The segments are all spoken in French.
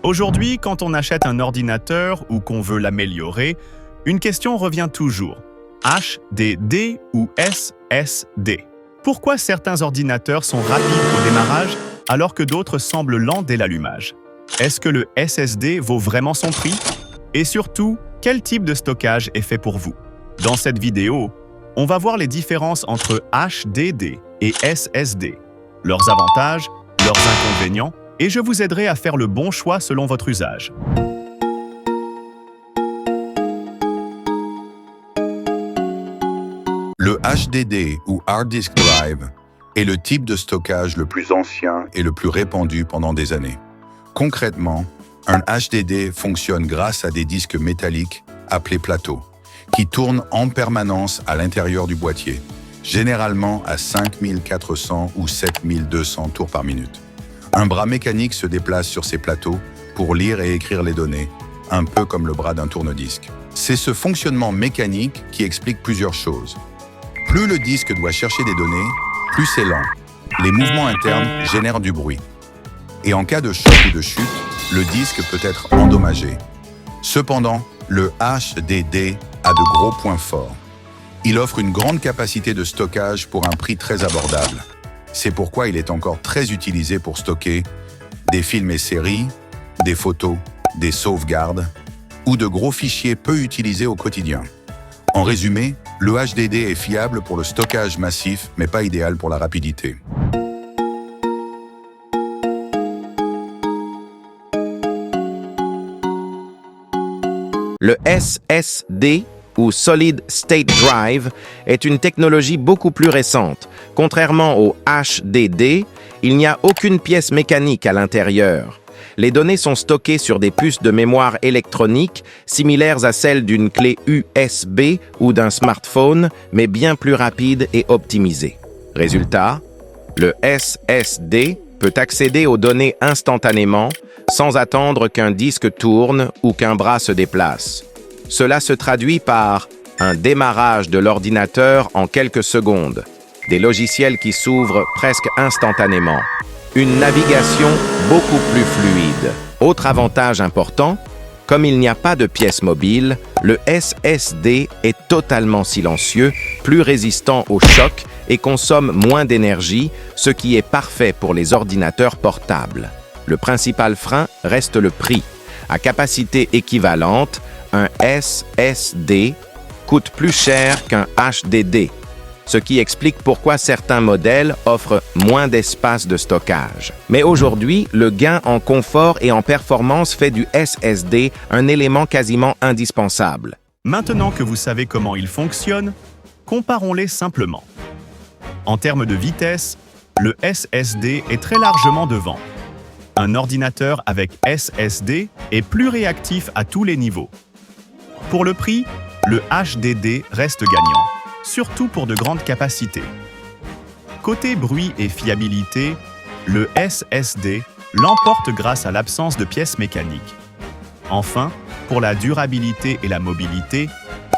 Aujourd'hui, quand on achète un ordinateur ou qu'on veut l'améliorer, une question revient toujours. HDD ou SSD? Pourquoi certains ordinateurs sont rapides au démarrage alors que d'autres semblent lents dès l'allumage? Est-ce que le SSD vaut vraiment son prix? Et surtout, quel type de stockage est fait pour vous? Dans cette vidéo, on va voir les différences entre HDD et SSD, leurs avantages, leurs inconvénients, et je vous aiderai à faire le bon choix selon votre usage. Le HDD ou Hard Disk Drive est le type de stockage le plus ancien et le plus répandu pendant des années. Concrètement, un HDD fonctionne grâce à des disques métalliques appelés plateaux, qui tournent en permanence à l'intérieur du boîtier, généralement à 5400 ou 7200 tours par minute. Un bras mécanique se déplace sur ces plateaux pour lire et écrire les données, un peu comme le bras d'un tourne-disque. C'est ce fonctionnement mécanique qui explique plusieurs choses. Plus le disque doit chercher des données, plus c'est lent. Les mouvements internes génèrent du bruit. Et en cas de choc ou de chute, le disque peut être endommagé. Cependant, le HDD a de gros points forts. Il offre une grande capacité de stockage pour un prix très abordable. C'est pourquoi il est encore très utilisé pour stocker des films et séries, des photos, des sauvegardes ou de gros fichiers peu utilisés au quotidien. En résumé, le HDD est fiable pour le stockage massif, mais pas idéal pour la rapidité. Le SSD ou Solid State Drive est une technologie beaucoup plus récente. Contrairement au HDD, il n'y a aucune pièce mécanique à l'intérieur. Les données sont stockées sur des puces de mémoire électronique similaires à celles d'une clé USB ou d'un smartphone, mais bien plus rapides et optimisées. Résultat, le SSD peut accéder aux données instantanément, sans attendre qu'un disque tourne ou qu'un bras se déplace. Cela se traduit par un démarrage de l'ordinateur en quelques secondes, des logiciels qui s'ouvrent presque instantanément, une navigation beaucoup plus fluide. Autre avantage important, comme il n'y a pas de pièce mobile, le SSD est totalement silencieux, plus résistant aux chocs et consomme moins d'énergie, ce qui est parfait pour les ordinateurs portables. Le principal frein reste le prix. À capacité équivalente, un SSD coûte plus cher qu'un HDD, ce qui explique pourquoi certains modèles offrent moins d'espace de stockage. Mais aujourd'hui, le gain en confort et en performance fait du SSD un élément quasiment indispensable. Maintenant que vous savez comment ils fonctionnent, comparons-les simplement. En termes de vitesse, le SSD est très largement devant. Un ordinateur avec SSD est plus réactif à tous les niveaux. Pour le prix, le HDD reste gagnant, surtout pour de grandes capacités. Côté bruit et fiabilité, le SSD l'emporte grâce à l'absence de pièces mécaniques. Enfin, pour la durabilité et la mobilité,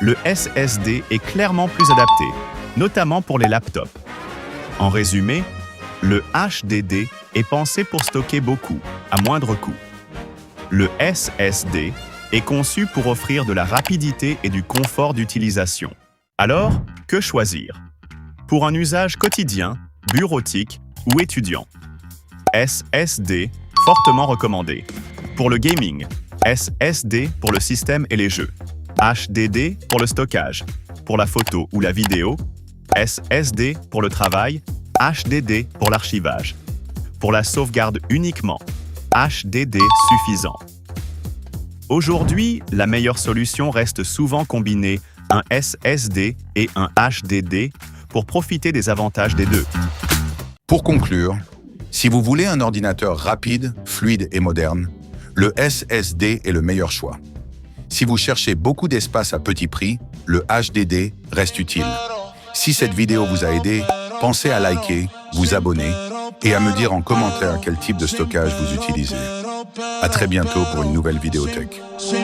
le SSD est clairement plus adapté, notamment pour les laptops. En résumé, le HDD est pensé pour stocker beaucoup, à moindre coût. Le SSD est conçu pour offrir de la rapidité et du confort d'utilisation. Alors, que choisir? Pour un usage quotidien, bureautique ou étudiant. SSD, fortement recommandé. Pour le gaming, SSD pour le système et les jeux. HDD pour le stockage. Pour la photo ou la vidéo, SSD pour le travail, HDD pour l'archivage. Pour la sauvegarde uniquement, HDD suffisant. Aujourd'hui, la meilleure solution reste souvent combiner un SSD et un HDD pour profiter des avantages des deux. Pour conclure, si vous voulez un ordinateur rapide, fluide et moderne, le SSD est le meilleur choix. Si vous cherchez beaucoup d'espace à petit prix, le HDD reste utile. Si cette vidéo vous a aidé, pensez à liker, vous abonner et à me dire en commentaire quel type de stockage vous utilisez. À très bientôt pour une nouvelle vidéothèque. Sin